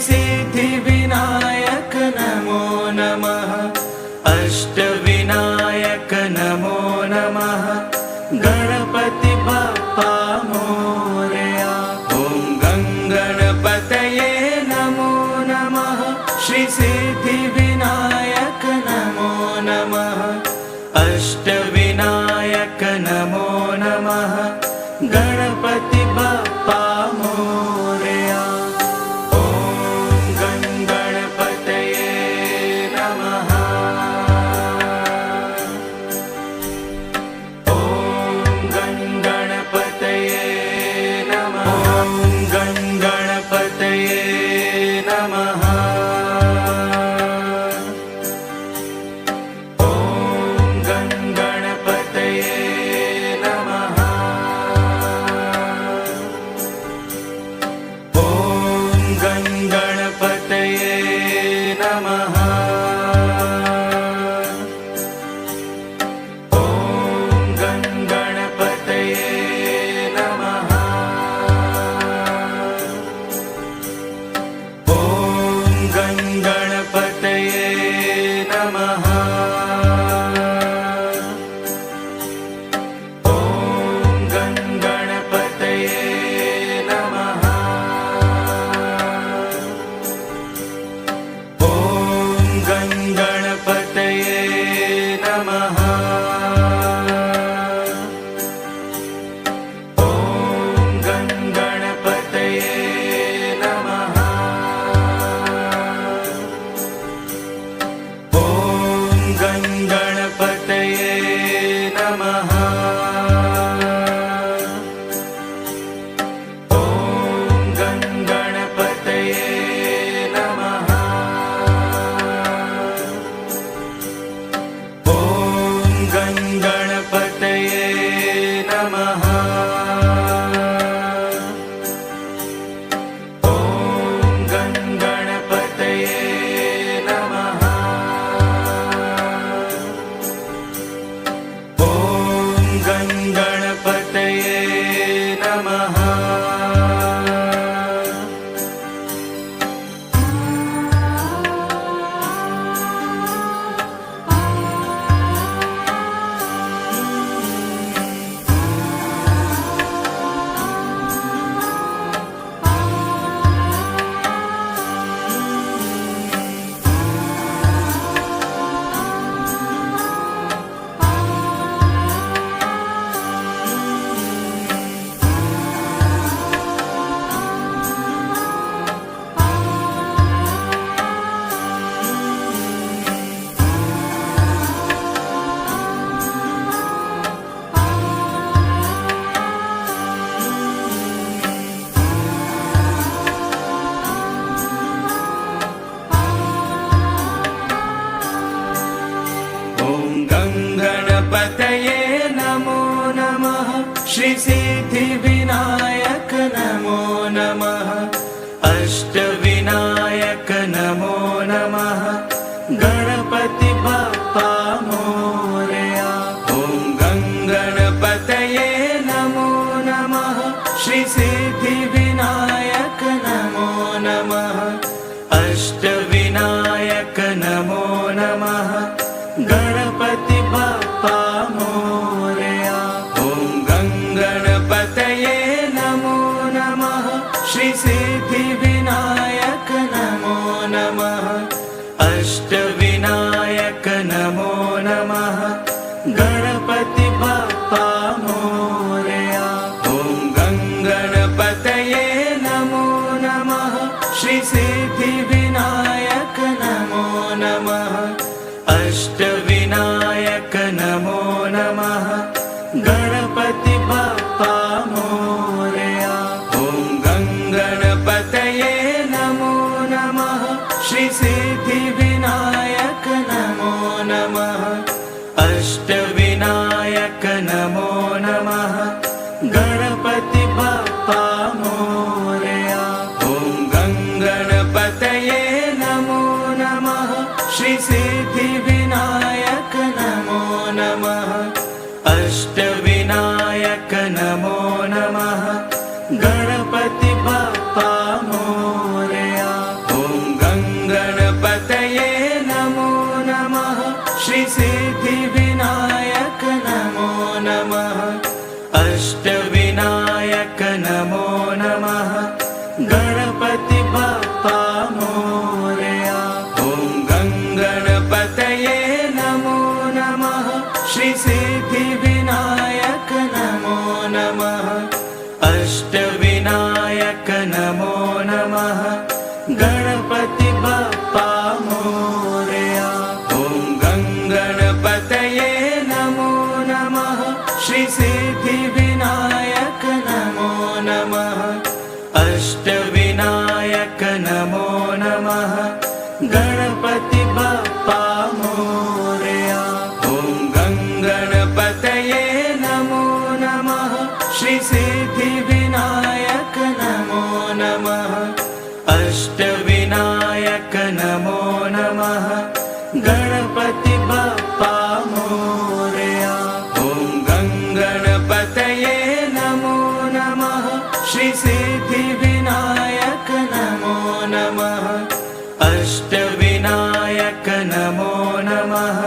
सिद्धिविनायक नमो नमः। अष्टविनायक नमो नमः। गणपति बप्पा मोरया। ॐ गणपतये नमो नमः। श्री सिद्धिविनायक नमो नमः। अष्टविनायक नमो नमः। गणपति बप्पा मोरया। ॐ गणपतये नमः। ॐ गणपतये नमः। ॐ गणपतये नमः। गणपतये नमो नमः। श्री सिद्धिविनायक नमो नमः। अष्टविनायक नमो नमः। गणपति बप्पा मोरया। ॐ गणपतये नमो नमः। श्री सिद्धिविनायक नमो नमः। अष्टविनायक नमो नमः। गणपति बप्पा मोरया। ॐ गणपतये नमो नमः। श्री सिद्धिविनायक नमो नमः। अष्टविनायक नमो नमः। गणपति बप्पा मोरया। ॐ गणपतये नमो नमः। श्री सिद्धिविनायक नमो नमः। अष्टविनायक नमो नमः। गणपति बप्पा मोरया। ॐ गणपतये नमो नमः। श्री सिद्धिविनायक नमो नमः। अष्टविनायक नमो नमः। गणपति बप्पा मोरया। ॐ गणपतये नमो नमः। श्री सिद्धिविनायक नमो नमः। अष्टविनायक नमो नमः। गणपति बप्पा मोरया। ॐ सिद्धिविनायक नमो नमः अष्टविनायक नमो नमः गणपति बप्पा मोरया। ॐ गङ्गणपतये नमो नमः श्री सिद्धिविनायक नमो नमः अष्टविनायक नमो नमः गणपति बप्पा मोरया। ॐ गङ्गणपतये नमो नमः श्री सिद्धिविनायक नमो नमः अष्टविनायक नमो नमः गणपति बप्पा मोरया। ॐ गङ्गणपतये नमो नमः श्री सिद्धिविनायक नमो नमः अष्टविनायक नमो नमः गणपति बप्पा मोरया। ॐ गङ्गणपतये नमो नमः श्री सिद्धिविनायक नमो नमः अष्टविनायक नमो नमः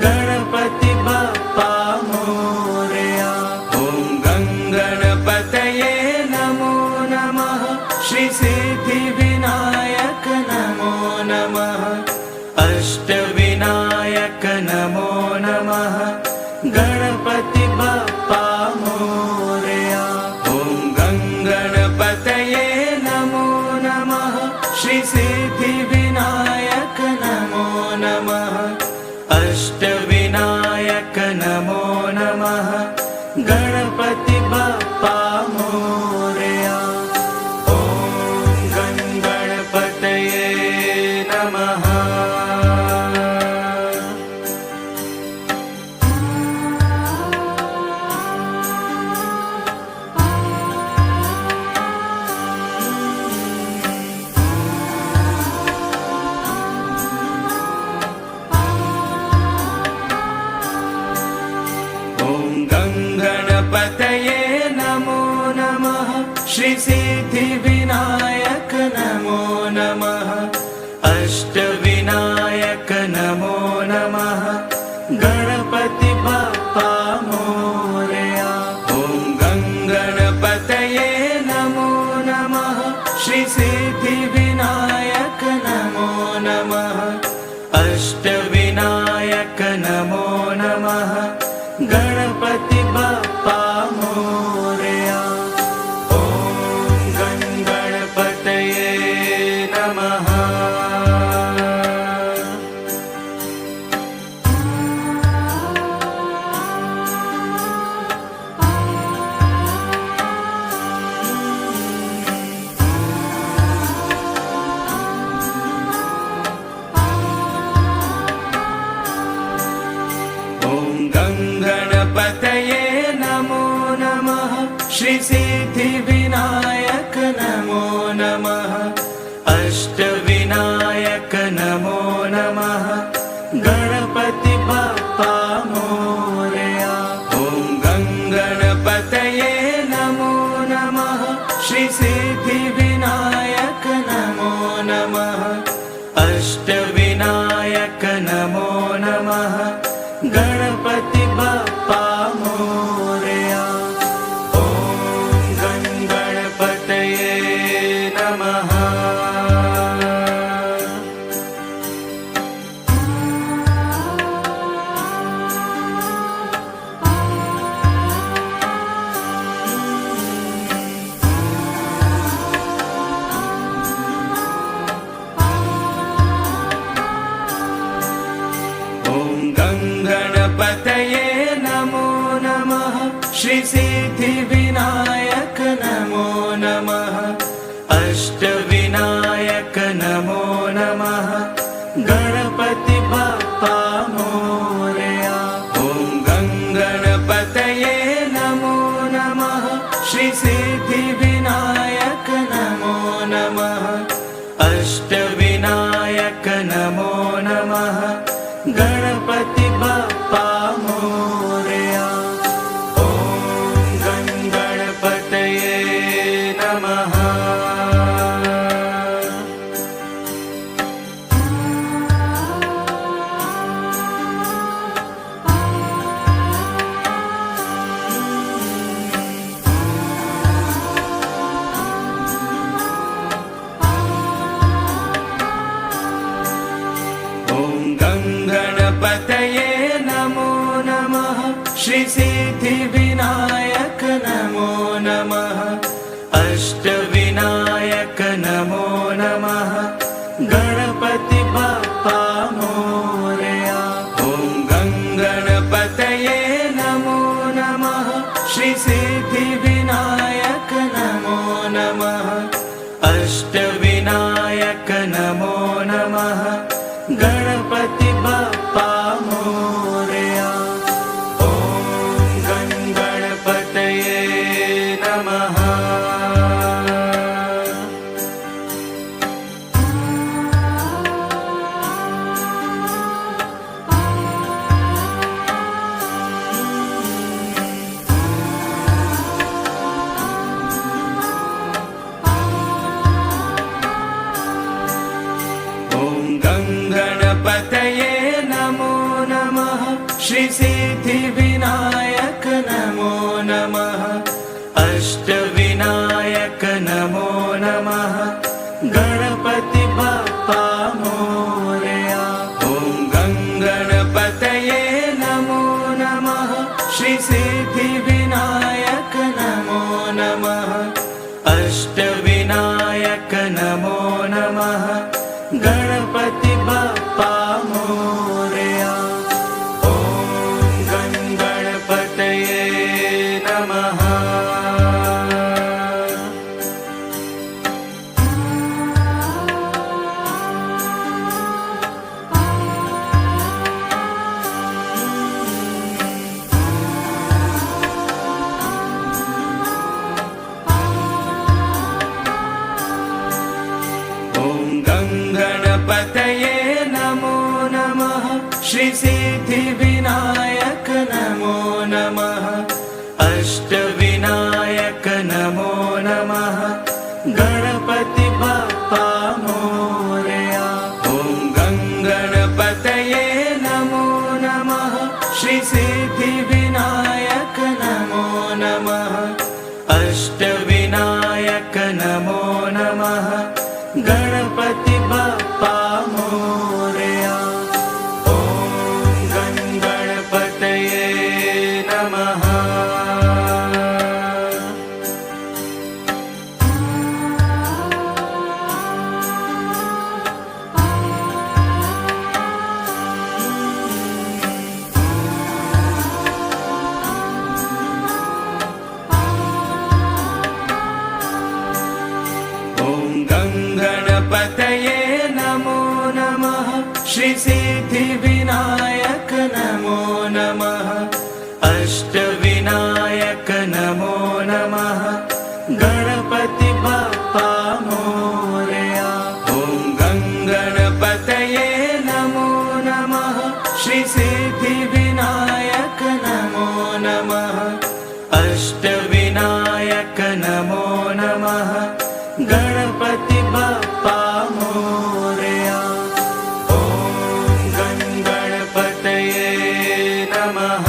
गणपति बप्पा मोरया। ॐ गङ्गणपतये नमो नमः श्री सिद्धिविनायक नमो नमः अष्टविनायक नमो नमः गणपति बप्पा मोरया। ॐ गङ्गणपतये नमो नमः श्री सिद्धिविनायक नमो नमः अष्टविनायक नमो नमः गणपति बप्पा मोरया। ॐ गणपतये नमः। गणपतये नमो नमः श्री सिद्धिविनायक नमो नमः अष्टविनायक नमो नमः गणपति बप्पा मोरया। ॐ गङ्गणपतये नमो नमः श्री सिद्धिविनायक नमो नमः अष्टविनायक नमो नमः गणपति बप्पा मोरया। ॐ गणपतये नमः। गणपतये नमो नमः श्री सिद्धिविनायक नमो नमः अष्टविनायक नमो नमः गणपति बप्पा मोरया। ॐ गङ्गणपतये नमो नमः श्री सिद्धिविनायक नमो नमः अष्टविनायक नमो नमः गणपति बप्पा मोरया। ॐ गणपतये नमः। गणपतये नमो नमः श्री सिद्धिविनायक नमो नमः अष्टविनायक नमो नमः गणपति बप्पा मोरया। ॐ गङ्गणपतये नमो नमः श्री सिद्धिविनायक नमो नमः अष्टविनायक नमो नमः गणपति बप्पा मोरया। ॐ श्री सिद्धिविनायक नमो नमः अष्टविनायक नमो नमः गणपति बप्पा मोरया ॐ गणपतये नमो नमः श्री सिद्धिविनायक नमो नमः अष्टविनायक नमो नमः गणपति बप्पा मोरया ॐ गणपतये नमः गणपतये नमो नमः श्री सिद्धिविनायक नमो नमः अष्टविनायक नमो नमः गणपति बप्पा मोरया ॐ गणपतये नमो नमः श्री सिद्धिविनायक नमो नमः अष्टविनायक नमो नमः गणपति बप्पा मोरया ॐ गणपतये नमः गणपतये नमो नमः श्री सिद्धिविनायक नमो नमः अष्टविनायक नमो नमः गणपति बप्पा मोरया ॐ गणपतये नमो नमः श्री सिद्धिविनायक नमो नमः अष्टविनायक नमो नमः गणपति बप्पा मोरया ॐ गणपतये नमः गणपतये नमो नमः श्री सिद्धिविनायक नमो नमः अष्टविनायक नमो नमः गणपति बप्पा मोरया ॐ गणपतये नमो नमः श्री सिद्धिविनायक नमो नमः अष्टविनायक नमो नमः गणपति बप्पा मोरया ॐ गणपतये नमः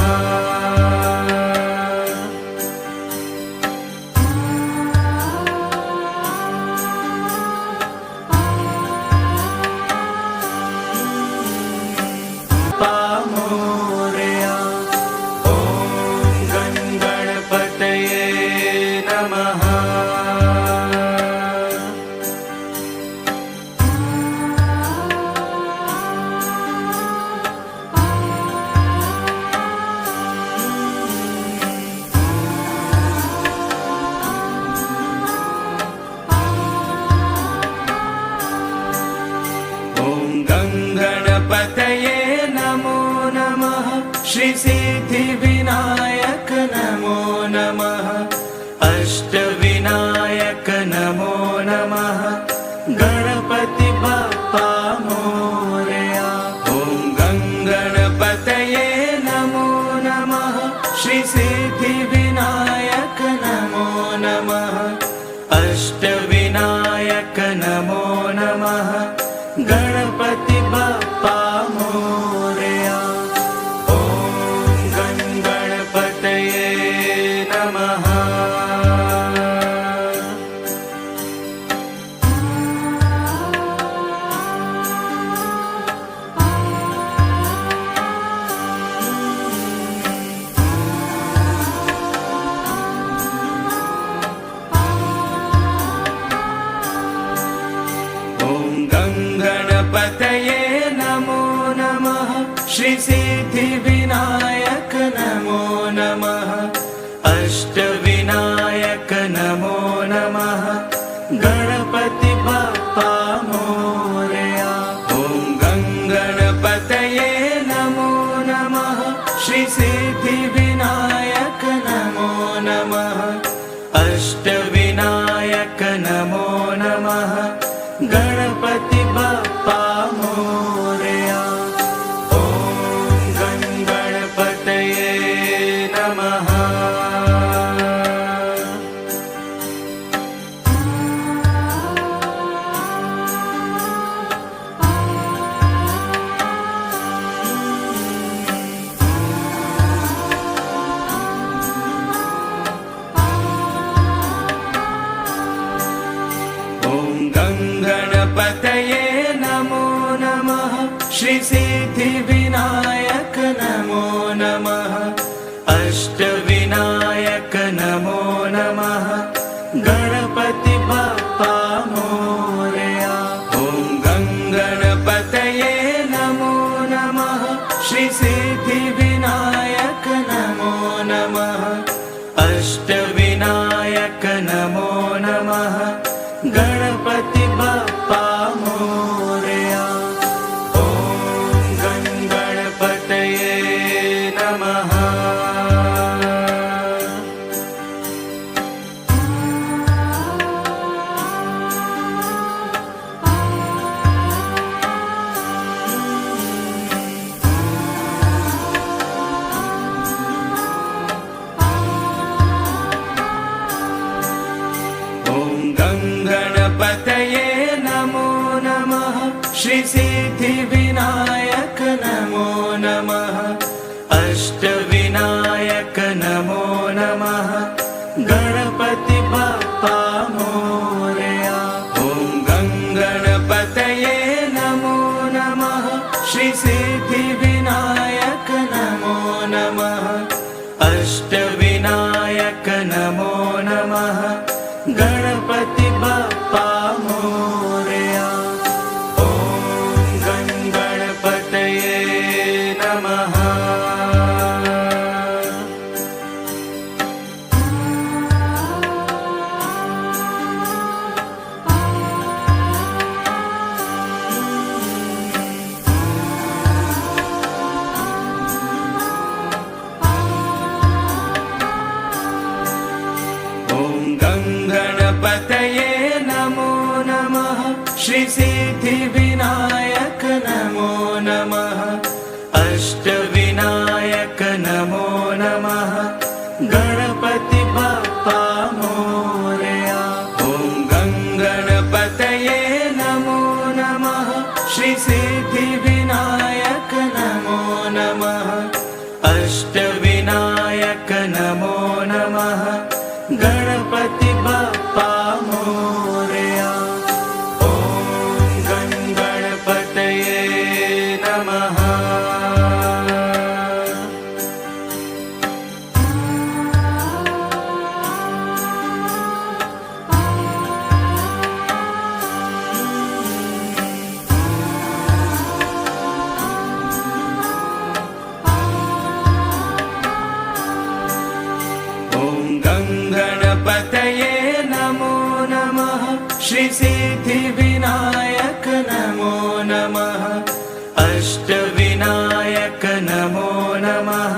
बप्पा मोरया ॐ गणपतये नमः गणपतये नमो नमः श्री सिद्धिविनायक नमो नमः अष्टविनायक नमो नमः गणपति बप्पा मोरया ॐ गणपतये नमो नमः श्री सिद्धिविनायक नमो नमः अष्टविनायक नमो नमः गणपति बप्पा मोरया ॐ गणपतये सिद्धिविनायक नमो नमः अष्टविनायक नमो नमः गणपति बप्पा मोरया। ॐ गङ्गणपतये नमो नमः श्री सिद्धिविनायक नमो नमः अष्टविनायक नमो नमः गणपति बप्पा मोरया। ॐ गणपतये नमः। गणपतये नमो नमः श्री सिद्धिविनायक नमो नमः अष्टविनायक नमो नमः गणपति बप्पा मोरया। ॐ गणपतये नमो नमः श्री सिद्धिविनायक नमो नमः अष्टविनायक नमो नमः गणपति बप्पा मोरया। ॐ गणपतये नमः। गणपतये नमो नमः श्री सिद्धिविनायक नमो नमः अष्टविनायक नमो नमः गणपति बप्पा मोरया। ॐ गणपतये नमो नमः श्री सिद्धिविनायक नमो नमः अष्टविनायक नमो नमः गणपति बप्पा मोरया। ॐ गणपतये नमः। गणपतये नमो नमः श्री सिद्धिविनायक नमो नमः अष्टविनायक नमो नमः गणपति बप्पा मोरया। ॐ गणपतये नमो नमः श्री सिद्धिविनायक नमो नमः अष्टविनायक नमो नमः गणपति बप्पा मोरया। ॐ गणपतये नमः। गणपतये नमो नमः श्री सिद्धिविनायक नमो नमः अष्टविनायक नमो नमः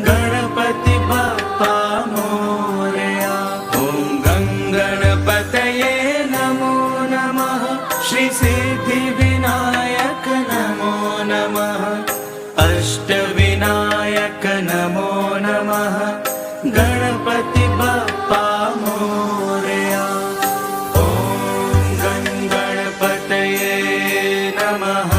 गणपति बप्पा मोरया। ॐ गणपतये नमो नमः श्री सिद्धिविनायक नमो नमः अष्टविनायक नमो नमः गणपति बप्पा मोरया। ॐ गणपतये नमः।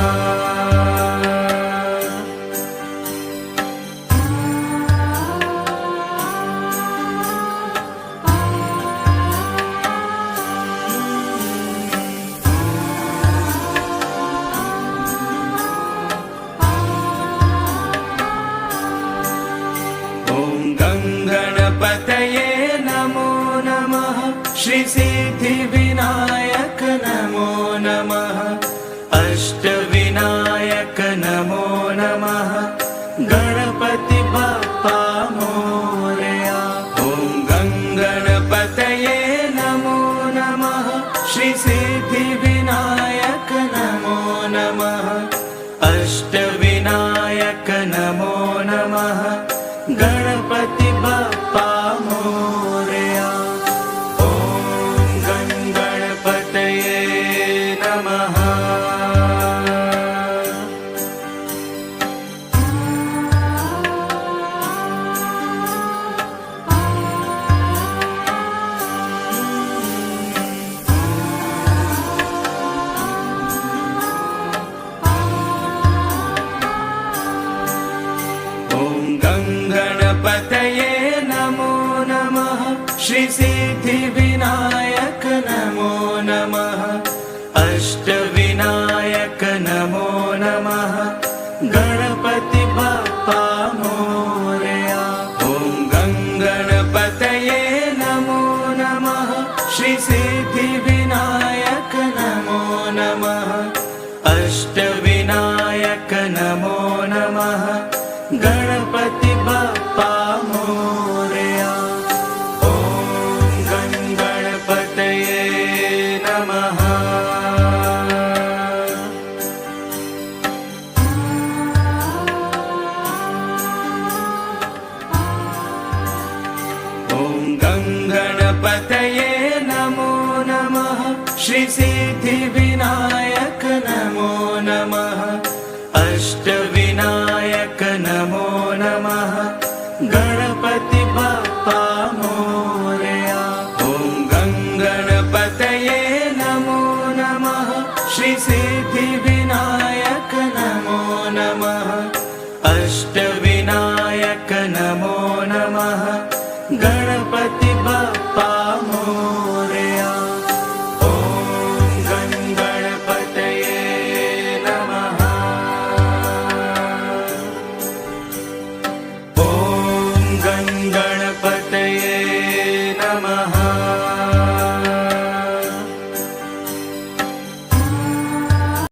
गणपतये नमो नमः श्री सिद्धिविनायक नमो नमः अष्टविनायक नमो नमः नमः गणपति बप्पा मोरया। ॐ गणपतये नमः। गणपतये नमो नमः। श्री सिद्धिविनायक नमो नमः। अष्टविनायक नमो नमः गणपति बप्पा मोरया। ॐ गणपतये नमो नमः। श्री सिद्धिविनायक नमो नमः। अष्टविनायक नमो नमः गणपति बप्पा मोरया। ॐ गणपतये नमः। ॐ गणपतये नमो नमः। श्री सिद्धिविनायक नमो नमः। अष्टविनायक नमो नमः गणपति बप्पा मोरया। ॐ गणपतये नमो नमः। श्री सिद्धिविनायक नमो नमः। अष्टविनायक नमो नमः गणपति बप्पा मोरया। ॐ गणपतये नमः। ॐ गणपतये नमः।